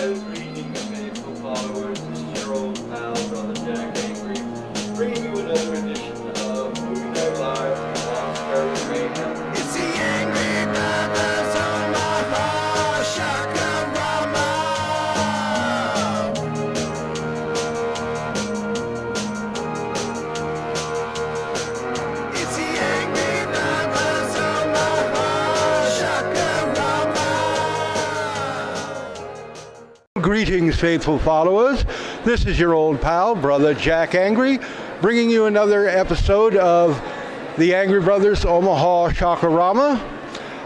Greetings, faithful followers. This is your old pal, Brother Jack Angry, bringing you another edition of Movie Night Live on Starring Mayhem. It's the Angry Brothers Omaha Shaka Rama. It's the Angry Brothers Omaha Shaka Rama. Greetings, faithful followers. This is your old pal, Brother Jack Angry, bringing you another episode of the Angry Brothers Omaha Shakarama.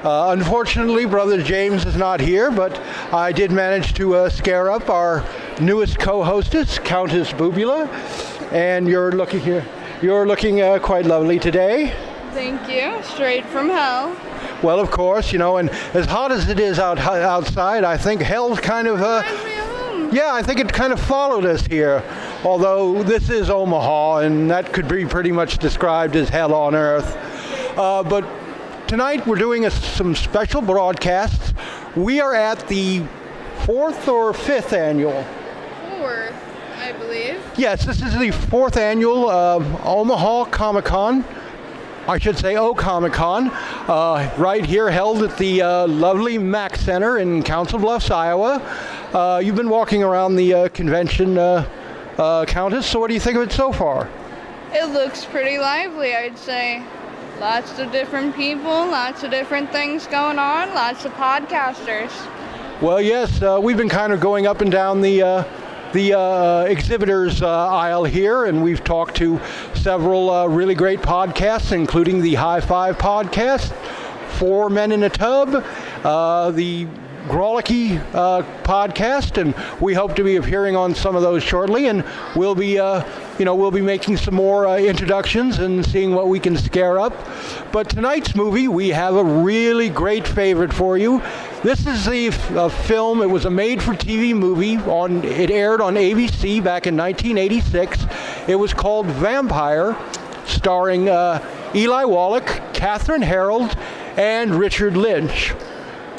Unfortunately, Brother James is not here, but I did manage to scare up our newest co-hostess, Countess Boobula, and you're looking quite lovely today. Thank you. Straight from hell. Well, of course, you know, and as hot as it is outside, I think hell's kind of Reminds me of home. yeah, I think it kind of followed us here, although this is Omaha, and that could be pretty much described as hell on earth. But tonight we're doing some special broadcasts. We are at the 4th or 5th annual. 4th, I believe. Yes, this is the 4th annual Omaha Comic-Con. I should say Ocomiccon, right here held at the lovely Mac Center in Council Bluffs, Iowa. You've been walking around the convention, Countess, so what do you think of it so far? It looks pretty lively, I'd say. Lots of different people, lots of different things going on, lots of podcasters. Well, yes, we've been kind of going up and down the exhibitors aisle here, and we've talked to several really great podcasts, including the High Five podcast, Four Men in a Tub, the Grolicky podcast, and we hope to be appearing on some of those shortly, and we'll be making some more introductions and seeing what we can scare up. But tonight's movie, we have a really great favorite for you. This is the film. It was a made-for-TV movie. It aired on ABC back in 1986. It was called Vampire, starring Eli Wallach, Catherine Harold, and Richard Lynch.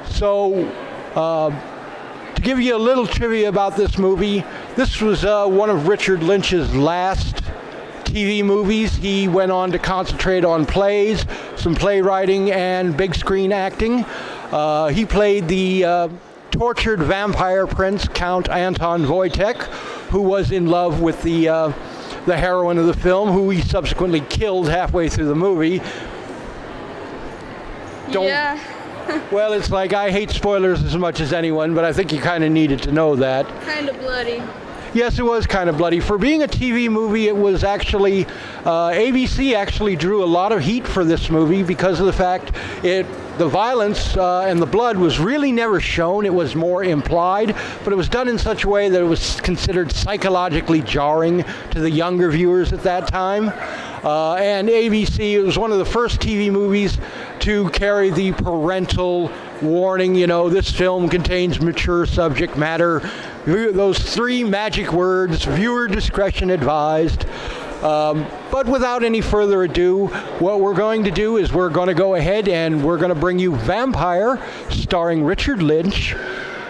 So, to give you a little trivia about this movie, this was one of Richard Lynch's last TV movies. He went on to concentrate on plays, some playwriting, and big screen acting. He played the tortured vampire prince, Count Anton Wojtek, who was in love with the heroine of the film, who he subsequently killed halfway through the movie. Yeah. Well, it's like, I hate spoilers as much as anyone, but I think you kind of needed to know that. Kind of bloody. Yes, it was kind of bloody. For being a TV movie, it was actually, ABC actually drew a lot of heat for this movie because of the fact the violence and the blood was really never shown. It was more implied, but it was done in such a way that it was considered psychologically jarring to the younger viewers at that time. And ABC, it was one of the first TV movies to carry the parental warning, this film contains mature subject matter. Those 3 magic words, viewer discretion advised. But without any further ado, what we're going to do is we're going to go ahead and we're going to bring you Vampire, starring Richard Lynch,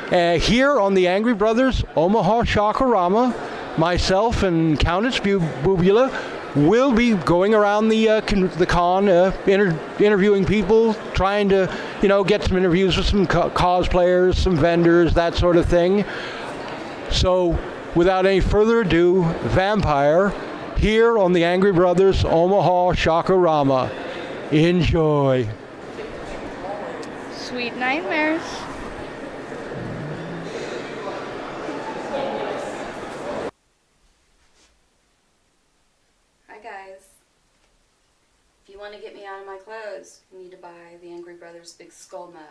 here on the Angry Brothers Omaha Shakarama. Myself and Countess Boobula will be going around the con, interviewing people, trying to, get some interviews with some cosplayers, some vendors, that sort of thing. So, without any further ado, Vampire, here on the Angry Brothers Omaha Shakarama. Enjoy. Sweet nightmares. Hi guys. If you want to get me out of my clothes, you need to buy the Angry Brothers Big Skull mug.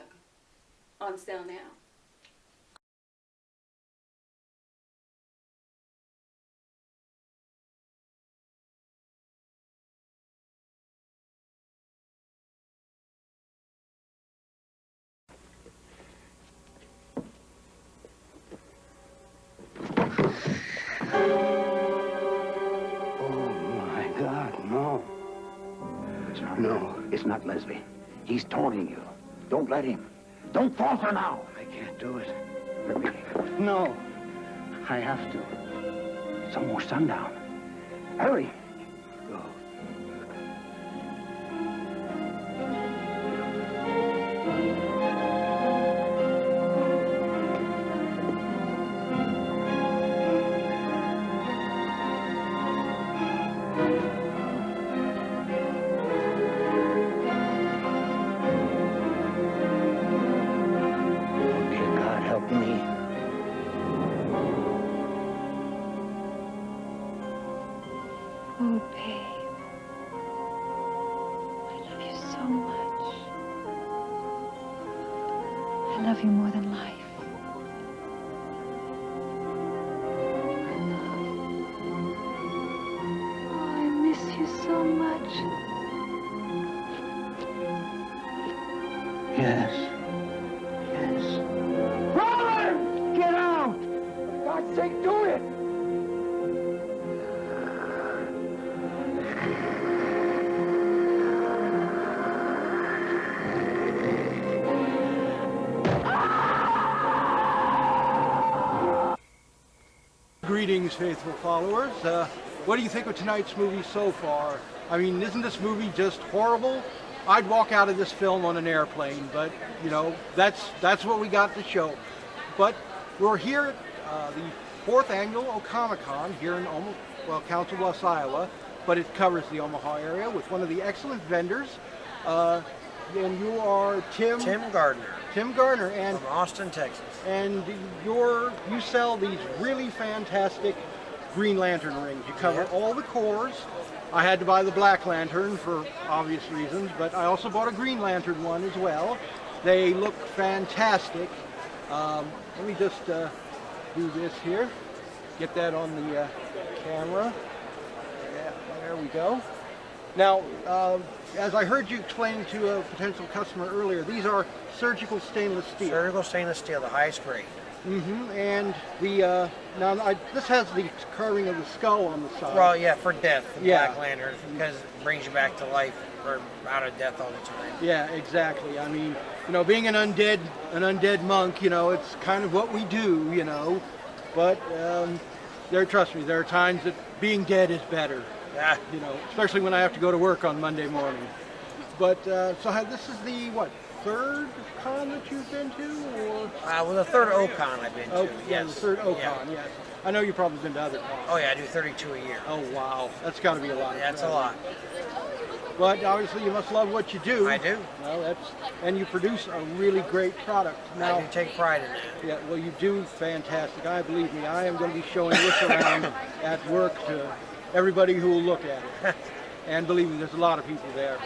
On sale now. No, it's not Leslie. He's taunting you. Don't let him. Don't fall for now. I can't do it. Let me. No. I have to. It's almost sundown. Hurry. Go. Okay, God help me. Oh, babe. I love you so much. I love you more than life. My love. Oh, I miss you so much. Yes. Yes. Run! Get out! For God's sake, do it! Greetings, faithful followers. What do you think of tonight's movie so far? I mean, isn't this movie just horrible? I'd walk out of this film on an airplane, but you know, that's what we got to show. But we're here at the 4th annual Ocomiccon here in Council Bluffs, Iowa, but it covers the Omaha area with one of the excellent vendors. And you are Tim Gardner. Tim Gardner, and From Austin, Texas. and you sell these really fantastic Green Lantern rings. You cover Yep. all the cores. I had to buy the Black Lantern for obvious reasons, but I also bought a Green Lantern one as well. They look fantastic. Let me just do this here. Get that on the camera. Yeah, there we go. Now, as I heard you explain to a potential customer earlier, these are surgical stainless steel. Surgical stainless steel, the highest grade. And the this has the carving of the skull on the side. Well, yeah, for death, the Yeah. Black Lantern, because it brings you back to life or out of death all the time. Yeah, exactly. I mean, you know, being an undead monk, you know, it's kind of what we do, you know. But trust me, there are times that being dead is better. Yeah. You know, especially when I have to go to work on Monday morning. But this is the third con that you've been to, or? Well, the third Ocon I've been to. Yeah, Yes. the third Ocon. Yeah. Yes. I know you've probably been to other cons. Oh yeah, I do 32 a year. Oh wow, that's got to be a lot. Yeah, it's a lot. But obviously, you must love what you do. I do. Well, and you produce a really great product. Now, I do take pride in that. yeah, well, you do fantastic. I believe me. I am going to be showing this around at work to everybody who will look at it. And believe me, there's a lot of people there.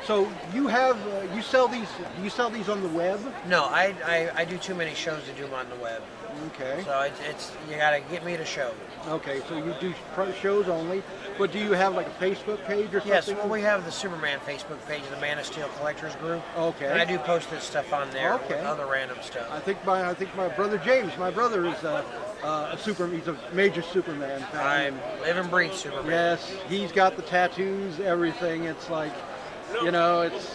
So you have you sell these? Do you sell these on the web? No, I do too many shows to do them on the web. Okay. So it's you got to get me to show. Okay, so you do shows only, but do you have like a Facebook page or something? Yes, well, we have the Superman Facebook page, the Man of Steel Collectors Group. Okay. And I do post this stuff on there Okay. with other random stuff. I think my brother James, my brother is he's a major Superman fan. I live and breathe Superman. Yes, he's got the tattoos, everything. It's like, you know, it's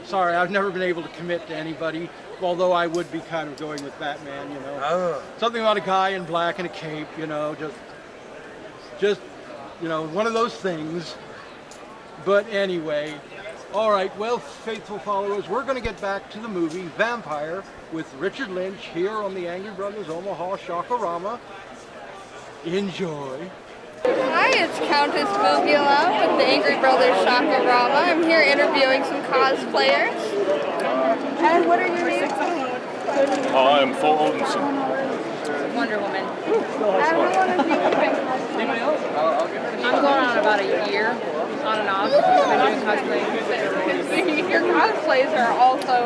sorry, I've never been able to commit to anybody. Although I would be kind of going with Batman, you know. Oh. Something about a guy in black and a cape, you know, just you know, one of those things. But anyway, all right, well, faithful followers, we're going to get back to the movie Vampire with Richard Lynch here on the Angry Brothers Omaha Rama. Enjoy. Hi, it's Countess Boobula with the Angry Brothers Rama. I'm here interviewing some cosplayers. And what are your names? I'm Full Odinson. Wonder Woman. And how long have you been cosplaying? I'm going on about a year, on and off. I've been doing cosplay. Your cosplays are also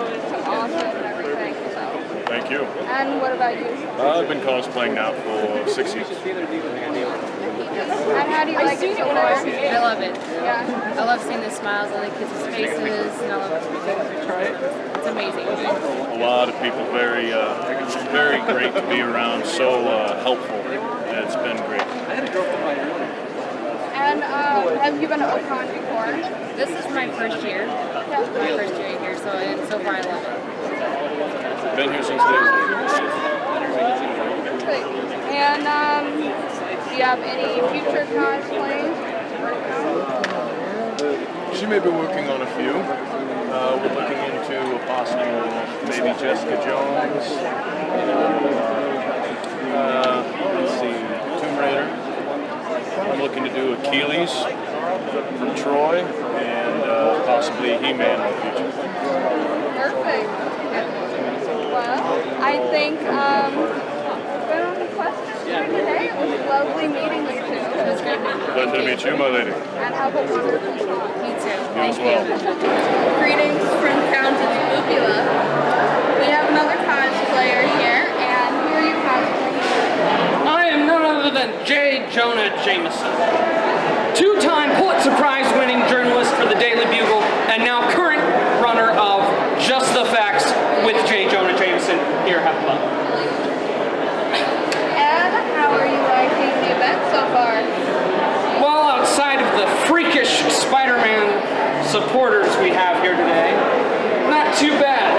awesome and everything, so. Thank you. And what about you? I've been cosplaying now for 6 years. And how do you like it so far? I love it. Yeah. I love seeing the smiles on the kids' faces, and I love it. It's amazing. A lot of people, very great to be around, so helpful. Yeah, it's been great. And have you been to Ocon before? This is my first year. My first year here, so far I love it. Been here since day one. Perfect. And do you have any future cosplays? She may be working on a few. We're looking into a possible maybe Jessica Jones. Let's see, Tomb Raider. I'm looking to do Achilles from Troy and possibly He-Man in the future. Perfect. Well, I think been on the questions for today. It was lovely meeting you two. It was great meeting you. Pleasure to meet you, my lady. And have a wonderful time. You too. You as well. Greetings from Countess Boobula. We have another cosplayer here, and who are you cosplaying? I am none other than J. Jonah Jameson, two-time Pulitzer Prize-winning journalist for the Daily Bugle, and now current runner of Just the Facts with J. Jonah Jameson. Here, have fun. And how are you liking the event so far? Well, outside of the freakish Spider-Man supporters we have here today, not too bad.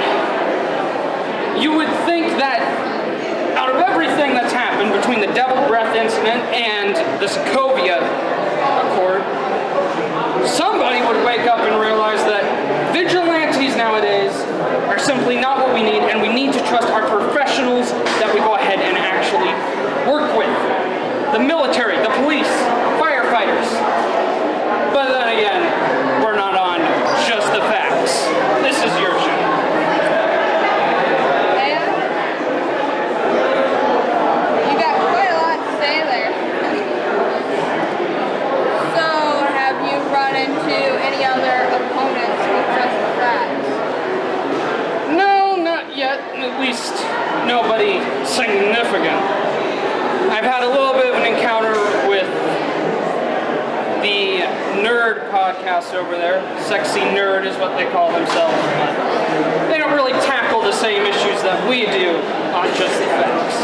You would think that out of everything that's happened between the Devil Breath incident and the Sokovia Accord, somebody would wake up and realize that vigilantes nowadays are simply not what we need, and we need to trust our professionals that we go ahead and actually work with. The military, the police, firefighters. But then again, we're not on Just the Facts. This is your show. You got quite a lot to say there. So, have you run into any other opponents with Just the Facts? No, not yet. At least nobody significant. I've had a little bit of an encounter with the nerd podcast over there. Sexy Nerd is what they call themselves. But they don't really tackle the same issues that we do on Just the Facts.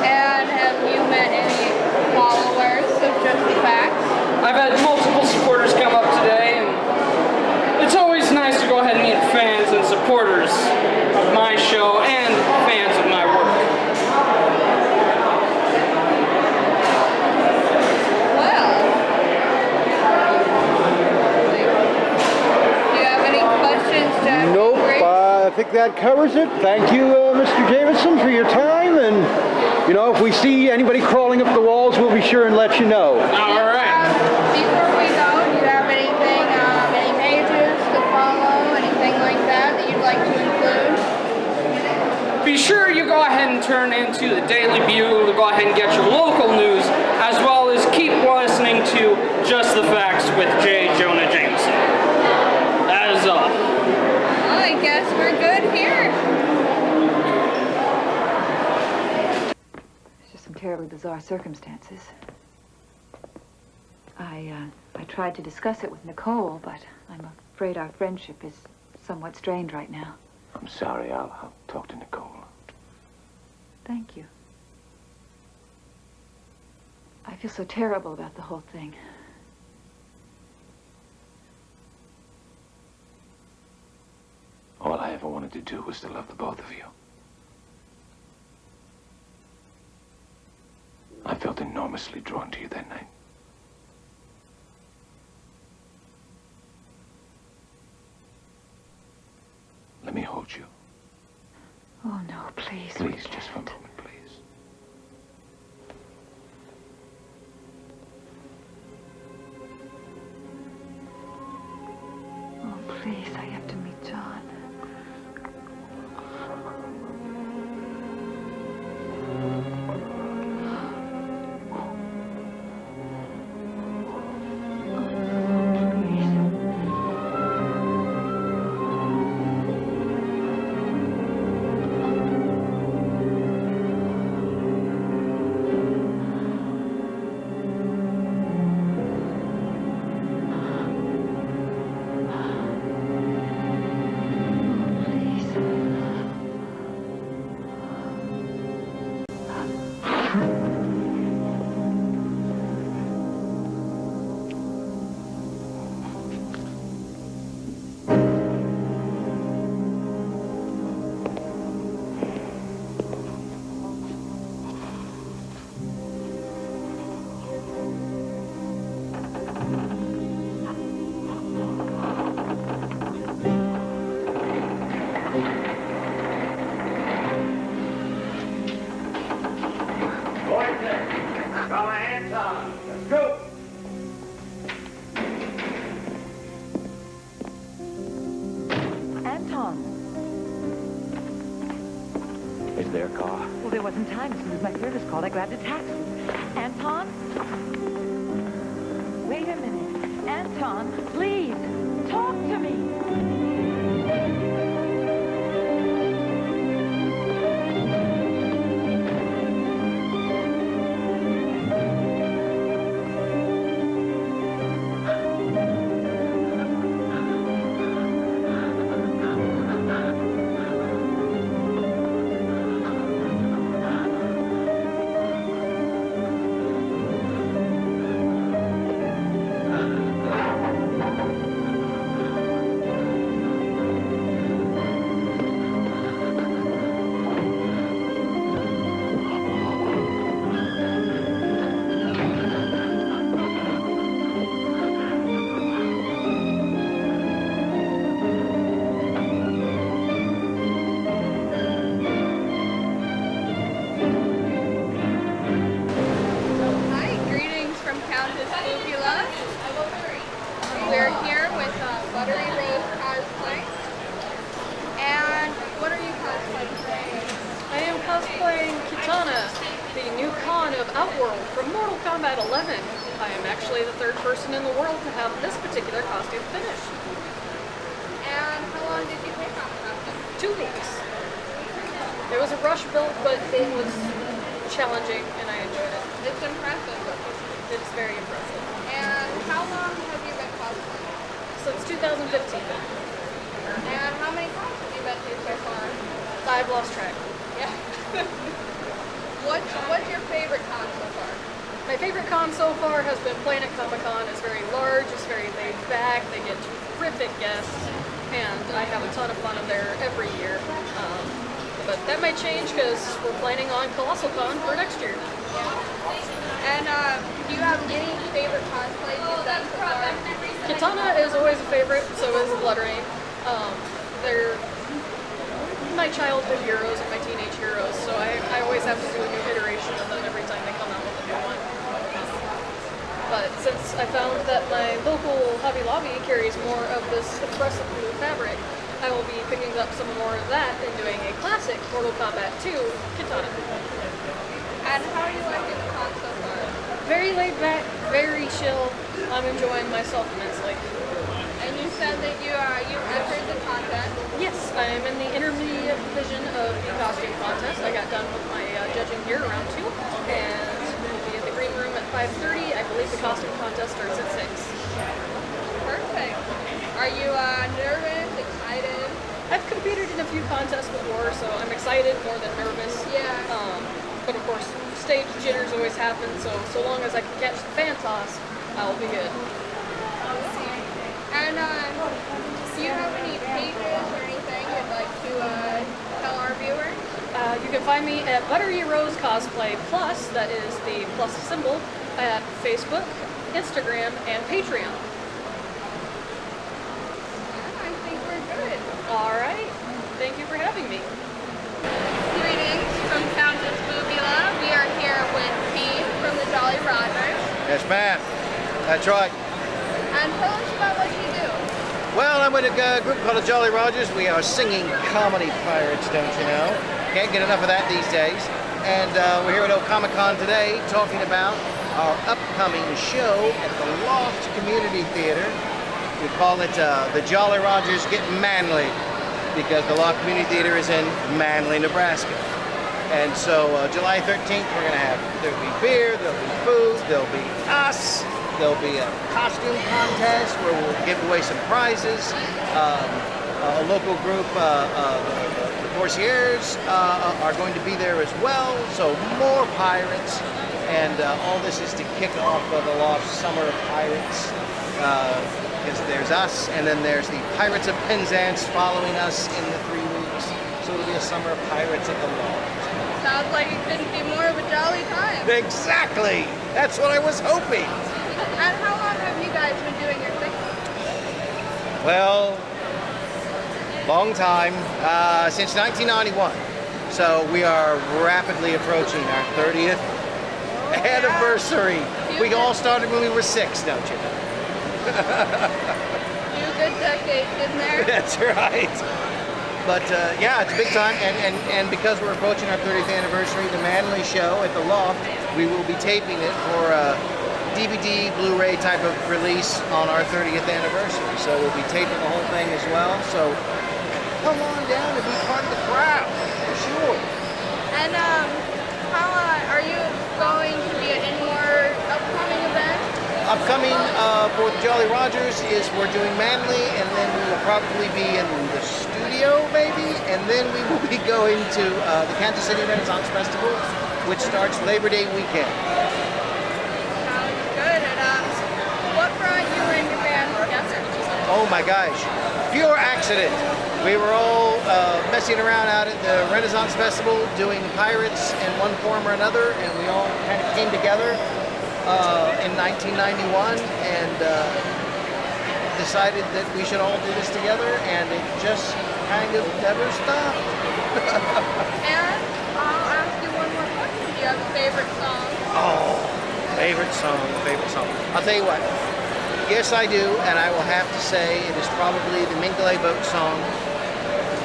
And have you met any followers of Just the Facts? I've had multiple supporters come up today, and it's always nice to go ahead and meet fans and supporters of my show and fans of my work. Well, do you have any questions, Jack? Nope, I think that covers it. Thank you, Mr. Jameson, for your time. And, you know, if we see anybody crawling up the walls, we'll be sure and let you know. All right. Before we go, do you have anything, any pages to follow, anything like that you'd like to include? Be sure you go ahead and turn into the Daily Bugle to go ahead and get your local news, as well as keep listening to Just the Facts with J. Jonah Jameson. That is all. Well, I guess we're good here. It's just some terribly bizarre circumstances. I tried to discuss it with Nicole, but I'm afraid our friendship is somewhat strained right now. I'm sorry. I'll talk to Nicole. Thank you. I feel so terrible about the whole thing. All I ever wanted to do was to love the both of you. I felt enormously drawn to you that night. Let me hold you. Oh, no, please. Please, just for a moment, please. Oh, please, I have to meet John. Go! Anton. Is there a car? Well, there wasn't time. As soon as my service called, I grabbed a taxi. Anton? Wait a minute. Anton, please, talk to me. Hi, greetings from Countess Boobula. We're here with Buttery Rose cosplay. And what are you cosplaying today? I am cosplaying Kitana, the new Khan of Outworld from Mortal Kombat 11. I am actually the third person in the world to have this particular costume finished. And how long did you take on the costume? 2 weeks. It was a rush build, but it was challenging and I enjoyed it. It's impressive. It's very impressive. And how long have you been cosplaying? Since 2015. And how many cons have you been to so far? I've lost track. Yeah. What's your favorite con so far? My favorite con so far has been Planet Ocomiccon. It's very large, it's very laid back, they get terrific guests, and I have a ton of fun there every year. But that might change because we're planning on Colossal Con for next year. And do you have any favorite cosplays you've done so far? Kitana is always a favorite, so is Blood Rain. They're my childhood heroes and my teenage heroes, so I always have to do a new iteration of them every time they come out with a new one. But since I found that my local Hobby Lobby carries more of this impressive blue fabric, I will be picking up some more of that and doing a classic Mortal Kombat 2 Kitana. And how are you liking the con so far? Very laid back, very chill. I'm enjoying myself immensely. And you said that you entered the contest. Yes, I am in the intermediate division of the costume contest. I got done with my judging here around 2, and we'll be in the green room at 5:30. I believe the costume contest starts at 6. Perfect. Are you nervous, excited? I've competed in a few contests before, so I'm excited more than nervous. Yeah. But of course, stage jitters always happen, so long as I can catch the fan toss, I'll be good. And do you have any pages or anything you'd like to tell our viewers? You can find me at Buttery Rose Cosplay Plus, that is the plus symbol, at Facebook, Instagram, and Patreon. I think we're good. All right. Thank you for having me. Greetings from Countess Boobula. We are here with Pete from the Jolly Rogers. Yes, ma'am. That's right. And tell us about what you do. Well, I'm with a group called the Jolly Rogers. We are singing comedy pirates, don't you know? Can't get enough of that these days. And we're here at Ocomiccon today talking about our upcoming show at the Loft Community Theater. We call it the Jolly Rogers Get Manly, because the Loft Community Theater is in Manly, Nebraska. And so July 13th, there'll be beer, there'll be food, there'll be us, there'll be a costume contest where we'll give away some prizes. A local group, the Coursiers, are going to be there as well, so more pirates. And all this is to kick off the Loft Summer of Pirates. Because there's us, and then there's the Pirates of Penzance following us in the 3 weeks. So it'll be a summer of pirates at the Loft. Sounds like it couldn't be more of a jolly time. Exactly! That's what I was hoping. And how long have you guys been doing your thing? Well, long time, since 1991. So we are rapidly approaching our 30th anniversary. A few We all started when we were 6, don't you know? Few good decades in there. That's right. But yeah, it's a big time, and because we're approaching our 30th anniversary, the Manly Show at the Loft, we will be taping it for a DVD, Blu-ray type of release on our 30th anniversary. So we'll be taping the whole thing as well. So come on down and be part of the crowd, for sure. And how are you going to be at any more upcoming events? Upcoming for the Jolly Rogers is we're doing Manly, and then we will probably be in the studio, maybe, and then we will be going to the Kansas City Renaissance Festival, which starts Labor Day weekend. Sounds good. And what brought you and your band together? Oh my gosh, pure accident. We were all messing around out at the Renaissance Festival doing pirates in one form or another, and we all kind of came together in 1991 and decided that we should all do this together, and it just kind of never stopped. And I'll ask you one more question. Do you have a favorite song? Oh, favorite song. I'll tell you what. Yes, I do, and I will have to say it is probably the Mingley Boat song,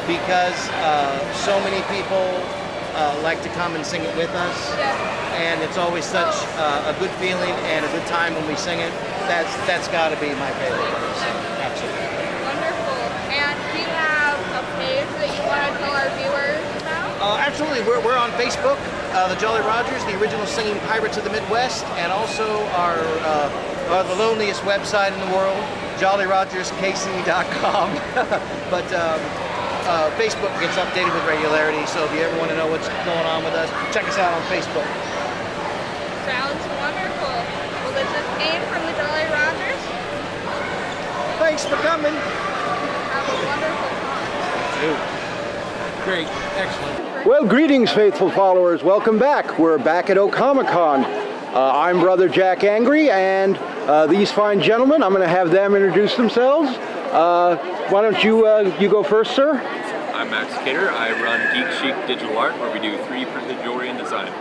because so many people like to come and sing it with us, and it's always such a good feeling and a good time when we sing it. That's got to be my favorite. Absolutely. Wonderful. And do you have a page that you want to tell our viewers about? Absolutely. We're on Facebook, the Jolly Rogers, the original singing pirates of the Midwest, and also our the loneliest website in the world, jollyrogerskc.com. But Facebook gets updated with regularity, so if you ever want to know what's going on with us, check us out on Facebook. Sounds wonderful. Well, this is Abe from the Jolly Rogers. Thanks for coming. Have a wonderful time. Great, excellent. Well, greetings, faithful followers. Welcome back. We're back at Ocomiccon. I'm Brother Jack Angry, and these fine gentlemen, I'm going to have them introduce themselves. Why don't you go first, sir? I'm Max Cater. I run Geek Chic Digital Art, where we do 3D printed jewelry and design.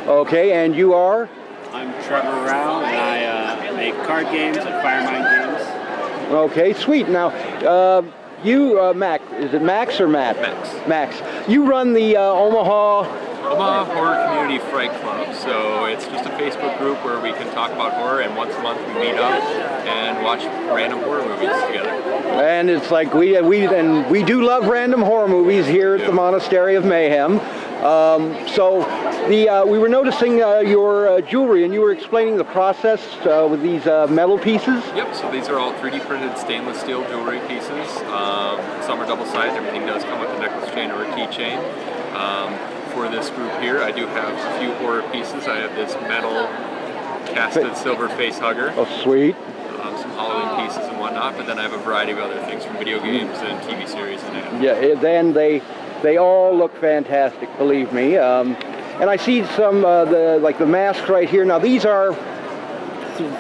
Okay, and you are? I'm Trevor Rao, and I make card games and Firemind games. Okay, sweet. Now, you, Mac, is it Max or Matt? Max. Max. You run the Omaha Horror Community Fright Club. So it's just a Facebook group where we can talk about horror, and once a month we meet up and watch random horror movies together. And it's like we do love random horror movies here at the Monastery of Mayhem. We were noticing your jewelry, and you were explaining the process with these metal pieces. Yep, so these are all 3D printed stainless steel jewelry pieces. Some are double-sided. Everything does come with a necklace chain or a keychain. For this group here, I do have a few horror pieces. I have this metal casted silver face hugger. Oh, sweet. Some Halloween pieces and whatnot, but then I have a variety of other things from video games and TV series and anime. Yeah, then they all look fantastic, believe me. And I see some the masks right here. Now these are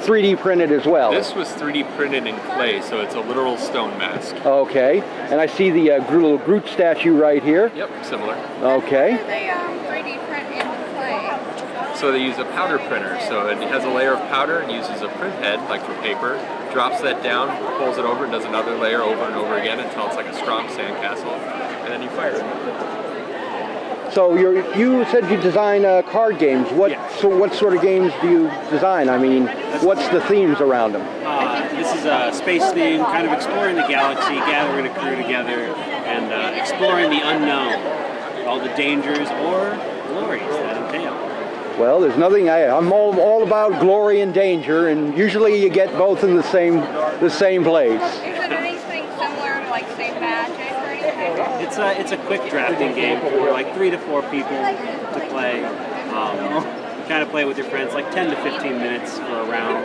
3D printed as well. This was 3D printed in clay, so it's a literal stone mask. Okay, and I see the little Groot statue right here. Yep, similar. Okay. How do they 3D print in clay? So they use a powder printer. So it has a layer of powder and uses a print head, like for paper, drops that down, pulls it over, and does another layer over and over again until it's like a strong sandcastle, and then you fire it. So you said you design card games. So what sort of games do you design? I mean, what's the themes around them? This is a space theme, kind of exploring the galaxy, gathering a crew together, and exploring the unknown, all the dangers or glories that entail. Well, there's nothing. I'm all about glory and danger, and usually you get both in the same place. Is it anything similar to like say Magic or anything? It's a quick drafting game for like 3 to 4 people to play. You kind of play with your friends, like 10 to 15 minutes for a round.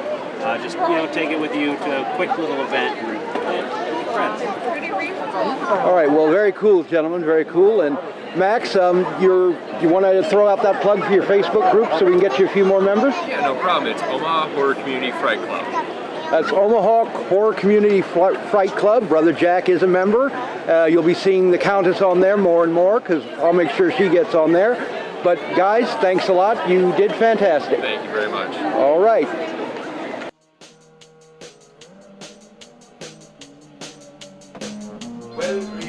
Just take it with you to a quick little event and play it with your friends. Pretty reasonable. All right. Well, very cool, gentlemen. Very cool. And Max, you want to throw out that plug for your Facebook group so we can get you a few more members? Yeah, no problem. It's Omaha Horror Community Fright Club. That's Omaha Horror Community Fright Club. Brother Jack is a member. You'll be seeing the Countess on there more and more, because I'll make sure she gets on there. But guys, thanks a lot. You did fantastic. Thank you very much. All right. every